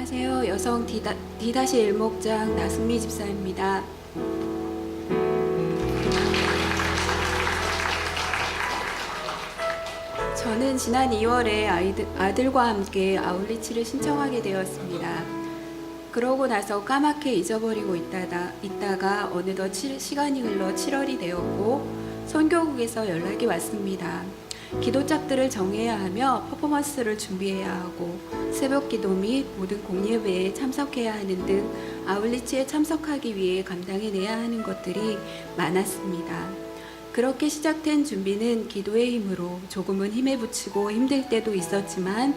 안녕하세요. 여성 D-1목장 나승미 집사입니다. 저는 지난 2월에 아들과 함께 아울리치를 신청하게 되었습니다. 그러고 나서 까맣게 잊어버리고 있다가 어느덧 시간이 흘러 7월이 되었고 선교국에서 연락이 왔습니다. 기도짝들을 정해야 하며 퍼포먼스를 준비해야 하고 새벽 기도 및 모든 공예배에 참석해야 하는 등 아울리치에 참석하기 위해 감당해내야 하는 것들이 많았습니다. 그렇게 시작된 준비는 기도의 힘으로 조금은 힘에 부치고 힘들 때도 있었지만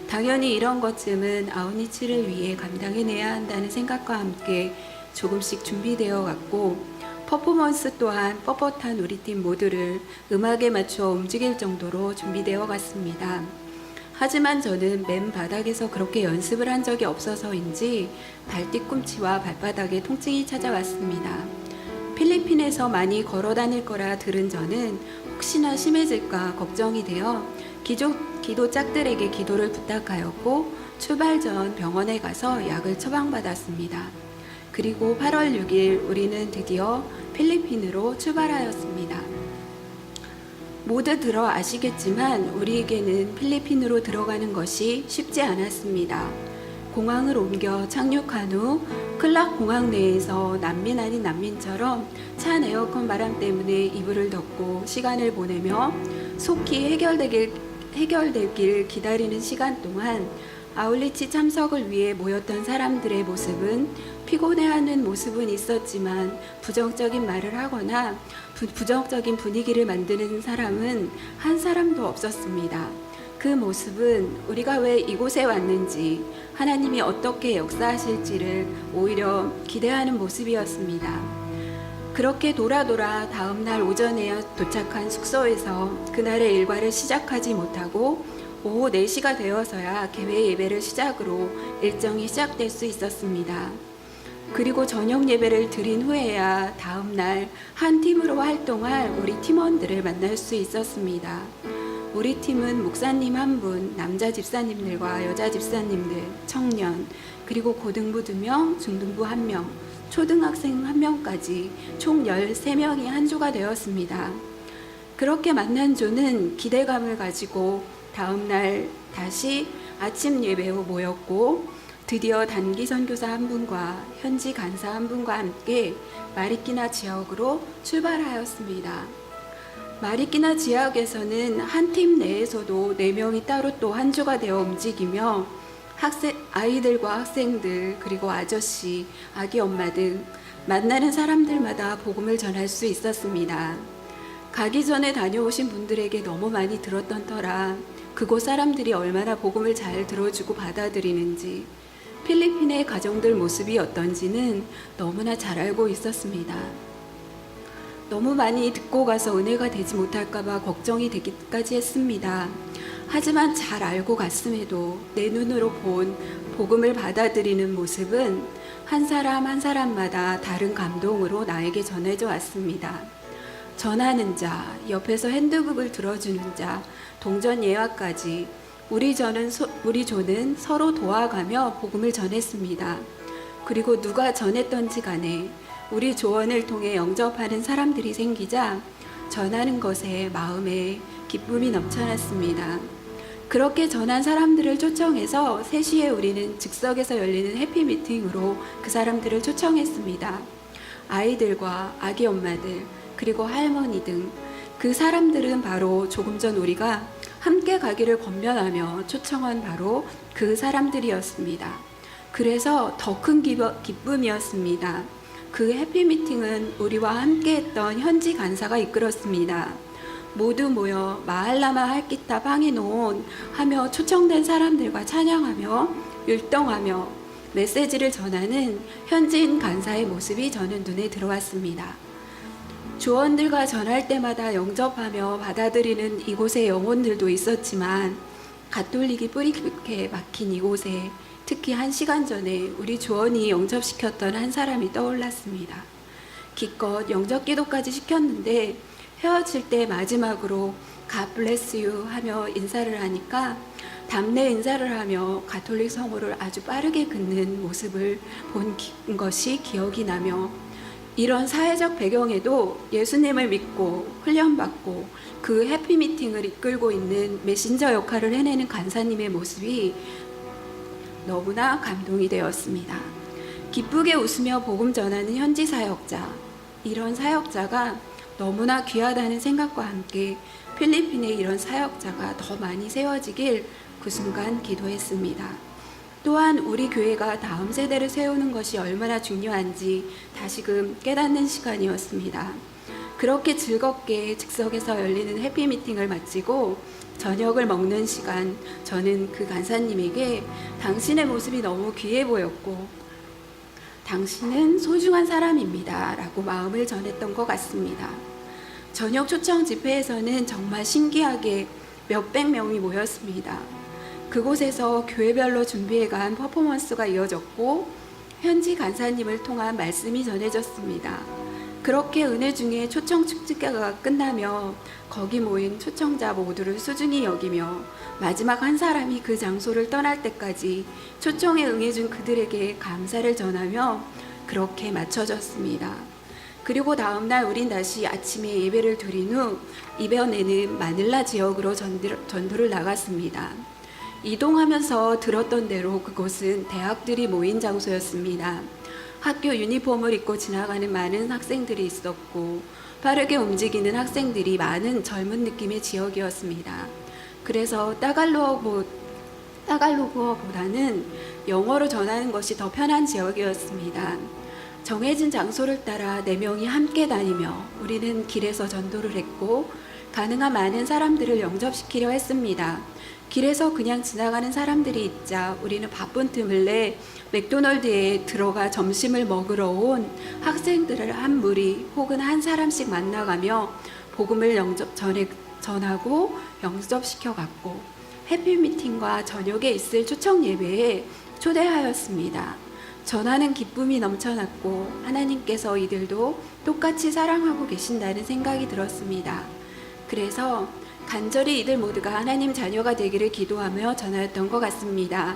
당연히 이런 것쯤은 아울리치를 위해 감당해내야 한다는 생각과 함께 조금씩 준비되어 갔고 퍼포먼스 또한 뻣뻣한 우리 팀 모두를 음악에 맞춰 움직일 정도로 준비되어 갔습니다. 하지만 저는 맨 바닥에서 그렇게 연습을 한 적이 없어서인지 발뒤꿈치와 발바닥에 통증이 찾아왔습니다. 필리핀에서 많이 걸어 다닐 거라 들은 저는 혹시나 심해질까 걱정이 되어 기도 짝들에게 기도를 부탁하였고 출발 전 병원에 가서 약을 처방받았습니다. 그리고 8월 6일 우리는 드디어 필리핀으로 출발하였습니다. 모두 들어 아시겠지만 우리에게는 필리핀으로 들어가는 것이 쉽지 않았습니다. 공항을 옮겨 착륙한 후 클락 공항 내에서 난민 아닌 난민처럼 찬 에어컨 바람 때문에 이불을 덮고 시간을 보내며 속히 해결되길 기다리는 시간 동안 아울리치 참석을 위해 모였던 사람들의 모습은 피곤해하는 모습은 있었지만 부정적인 말을 하거나 부정적인 분위기를 만드는 사람은 한 사람도 없었습니다. 그 모습은 우리가 왜 이곳에 왔는지 하나님이 어떻게 역사하실지를 오히려 기대하는 모습이었습니다. 그렇게 돌아 다음날 오전에야 도착한 숙소에서 그날의 일과를 시작하지 못하고 오후 4시가 되어서야 개회 예배를 시작으로 일정이 시작될 수 있었습니다. 그리고 저녁 예배를 드린 후에야 다음날 한 팀으로 활동할 우리 팀원들을 만날 수 있었습니다. 우리 팀은 목사님 한 분, 남자 집사님들과 여자 집사님들, 청년, 그리고 고등부 2명, 중등부 1명, 초등학생 1명까지 총 13명이 한 조가 되었습니다. 그렇게 만난 조는 기대감을 가지고 다음날 다시 아침 예배 후 모였고 드디어 단기 선교사 한 분과 현지 간사 한 분과 함께 마리끼나 지역으로 출발하였습니다. 마리끼나 지역에서는 한 팀 내에서도 4명이 따로 또 한 조가 되어 움직이며 아이들과 학생들 그리고 아저씨, 아기 엄마 등 만나는 사람들마다 복음을 전할 수 있었습니다. 가기 전에 다녀오신 분들에게 너무 많이 들었던 터라 그곳 사람들이 얼마나 복음을 잘 들어주고 받아들이는지 필리핀의 가정들 모습이 어떤지는 너무나 잘 알고 있었습니다. 너무 많이 듣고 가서 은혜가 되지 못할까봐 걱정이 되기까지 했습니다. 하지만 잘 알고 갔음에도 내 눈으로 본 복음을 받아들이는 모습은 한 사람 한 사람마다 다른 감동으로 나에게 전해져 왔습니다. 전하는 자, 옆에서 핸드북을 들어주는 자, 동전 예화까지 우리 조는 서로 도와가며 복음을 전했습니다. 그리고 누가 전했던지 간에 우리 조언을 통해 영접하는 사람들이 생기자 전하는 것에 마음에 기쁨이 넘쳐났습니다. 그렇게 전한 사람들을 초청해서 3시에 우리는 즉석에서 열리는 해피미팅으로 그 사람들을 초청했습니다. 아이들과 아기 엄마들 그리고 할머니 등 그 사람들은 바로 조금 전 우리가 함께 가기를 권면하며 초청한 바로 그 사람들이었습니다. 그래서 더 큰 기쁨이었습니다. 그 해피미팅은 우리와 함께했던 현지 간사가 이끌었습니다. 모두 모여 마할라마 할기타 방이논 하며 초청된 사람들과 찬양하며 율동하며 메시지를 전하는 현지인 간사의 모습이 저는 눈에 들어왔습니다. 조원들과 전할 때마다 영접하며 받아들이는 이곳의 영혼들도 있었지만 가톨릭이 뿌리 깊게 박힌 이곳에 특히 1시간 전에 우리 조원이 영접시켰던 한 사람이 떠올랐습니다. 기껏 영접 기도까지 시켰는데 헤어질 때 마지막으로 God bless you 하며 인사를 하니까 답례 인사를 하며 가톨릭 성호를 아주 빠르게 긋는 모습을 본 것이 기억이 나며, 이런 사회적 배경에도 예수님을 믿고 훈련받고 그 해피미팅을 이끌고 있는 메신저 역할을 해내는 간사님의 모습이 너무나 감동이 되었습니다. 기쁘게 웃으며 복음 전하는 현지 사역자, 이런 사역자가 너무나 귀하다는 생각과 함께 필리핀에 이런 사역자가 더 많이 세워지길 그 순간 기도했습니다. 또한 우리 교회가 다음 세대를 세우는 것이 얼마나 중요한지 다시금 깨닫는 시간이었습니다. 그렇게 즐겁게 즉석에서 열리는 해피미팅을 마치고 저녁을 먹는 시간, 저는 그 간사님에게 당신의 모습이 너무 귀해 보였고 당신은 소중한 사람입니다 라고 마음을 전했던 것 같습니다. 저녁 초청 집회에서는 정말 신기하게 몇백 명이 모였습니다. 그곳에서 교회별로 준비해간 퍼포먼스가 이어졌고 현지 간사님을 통한 말씀이 전해졌습니다. 그렇게 은혜 중에 초청 축제가 끝나며 거기 모인 초청자 모두를 소중히 여기며 마지막 한 사람이 그 장소를 떠날 때까지 초청에 응해준 그들에게 감사를 전하며 그렇게 마쳐졌습니다. 그리고 다음날 우린 다시 아침에 예배를 드린 후 이번에는 마닐라 지역으로 전도를 나갔습니다. 이동하면서 들었던 대로 그곳은 대학들이 모인 장소였습니다. 학교 유니폼을 입고 지나가는 많은 학생들이 있었고 빠르게 움직이는 학생들이 많은 젊은 느낌의 지역이었습니다. 그래서 따갈로그어보다는 영어로 전하는 것이 더 편한 지역이었습니다. 정해진 장소를 따라 4명이 함께 다니며 우리는 길에서 전도를 했고 가능한 많은 사람들을 영접시키려 했습니다. 길에서 그냥 지나가는 사람들이 있자 우리는 바쁜 틈을 내 맥도널드에 들어가 점심을 먹으러 온 학생들을 한 무리 혹은 한 사람씩 만나가며 복음을 전하고 영접시켜 갔고 해피미팅과 저녁에 있을 초청 예배에 초대하였습니다. 전하는 기쁨이 넘쳐났고 하나님께서 이들도 똑같이 사랑하고 계신다는 생각이 들었습니다. 그래서 간절히 이들 모두가 하나님 자녀가 되기를 기도하며 전하였던 것 같습니다.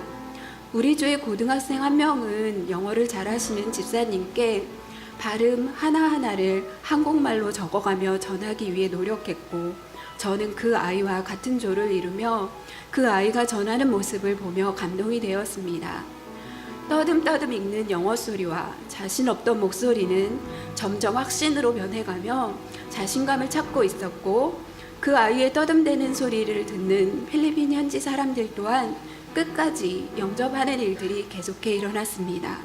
우리 조의 고등학생 한 명은 영어를 잘하시는 집사님께 발음 하나하나를 한국말로 적어가며 전하기 위해 노력했고 저는 그 아이와 같은 조를 이루며 그 아이가 전하는 모습을 보며 감동이 되었습니다. 떠듬떠듬 읽는 영어 소리와 자신 없던 목소리는 점점 확신으로 변해가며 자신감을 찾고 있었고 그 아이의 떠듬대는 소리를 듣는 필리핀 현지 사람들 또한 끝까지 영접하는 일들이 계속해 일어났습니다.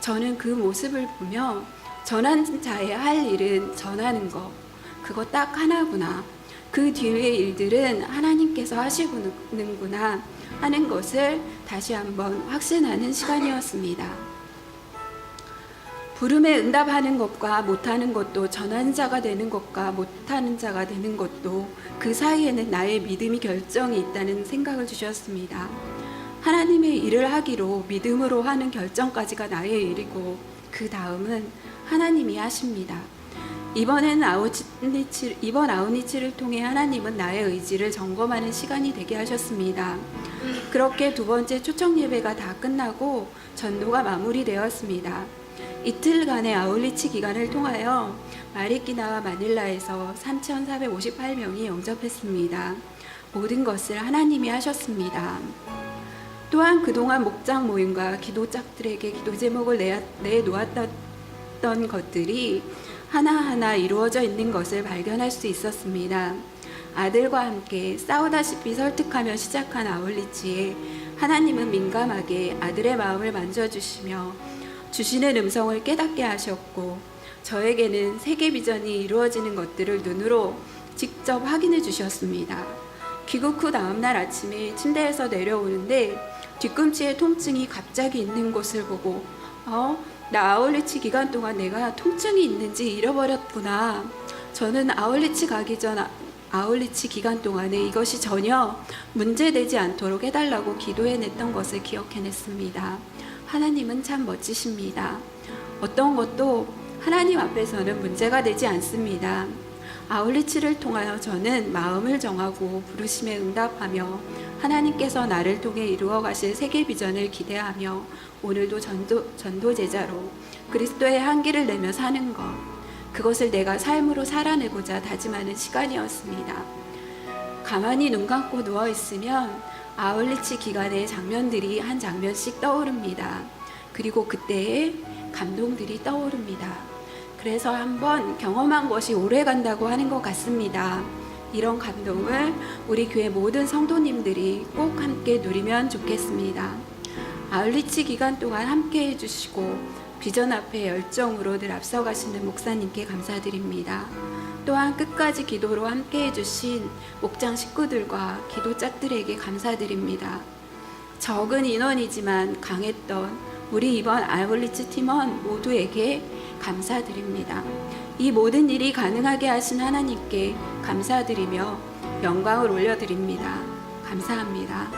저는 그 모습을 보며 전하는 자의 할 일은 전하는 것, 그거 딱 하나구나. 그 뒤의 일들은 하나님께서 하시는구나 하는 것을 다시 한번 확신하는 시간이었습니다. 부름에 응답하는 것과 못하는 것도, 전하는 자가 되는 것과 못하는 자가 되는 것도 그 사이에는 나의 믿음이 결정이 있다는 생각을 주셨습니다. 하나님의 일을 하기로 믿음으로 하는 결정까지가 나의 일이고 그 다음은 하나님이 하십니다. 이번 아웃리치를 통해 하나님은 나의 의지를 점검하는 시간이 되게 하셨습니다. 그렇게 두 번째 초청 예배가 다 끝나고 전도가 마무리되었습니다. 이틀간의 아웃리치 기간을 통하여 마리끼나와 마닐라에서 3,458명이 영접했습니다. 모든 것을 하나님이 하셨습니다. 또한 그동안 목장 모임과 기도짝들에게 기도 제목을 내놓았던 것들이 하나하나 이루어져 있는 것을 발견할 수 있었습니다. 아들과 함께 싸우다시피 설득하며 시작한 아울리치에 하나님은 민감하게 아들의 마음을 만져주시며 주시는 음성을 깨닫게 하셨고 저에게는 세계 비전이 이루어지는 것들을 눈으로 직접 확인해 주셨습니다. 귀국 후 다음날 아침에 침대에서 내려오는데 뒤꿈치에 통증이 갑자기 있는 것을 보고 나 아울리치 기간 동안 내가 통증이 있는지 잃어버렸구나. 저는 아울리치 가기 전 아울리치 기간 동안에 이것이 전혀 문제되지 않도록 해달라고 기도해냈던 것을 기억해냈습니다. 하나님은 참 멋지십니다. 어떤 것도 하나님 앞에서는 문제가 되지 않습니다. 아울리치를 통하여 저는 마음을 정하고 부르심에 응답하며 하나님께서 나를 통해 이루어 가실 세계 비전을 기대하며 오늘도 전도 제자로 그리스도의 향기를 내며 사는 것, 그것을 내가 삶으로 살아내고자 다짐하는 시간이었습니다. 가만히 눈 감고 누워 있으면 아울리치 기간의 장면들이 한 장면씩 떠오릅니다. 그리고 그때의 감동들이 떠오릅니다. 그래서 한번 경험한 것이 오래 간다고 하는 것 같습니다. 이런 감동을 우리 교회 모든 성도님들이 꼭 함께 누리면 좋겠습니다. 아울리치 기간 동안 함께 해주시고 비전 앞에 열정으로 늘 앞서가시는 목사님께 감사드립니다. 또한 끝까지 기도로 함께 해주신 목장 식구들과 기도짝들에게 감사드립니다. 적은 인원이지만 강했던 우리 이번 아울리치 팀원 모두에게 감사드립니다. 이 모든 일이 가능하게 하신 하나님께 감사드리며 영광을 올려드립니다. 감사합니다.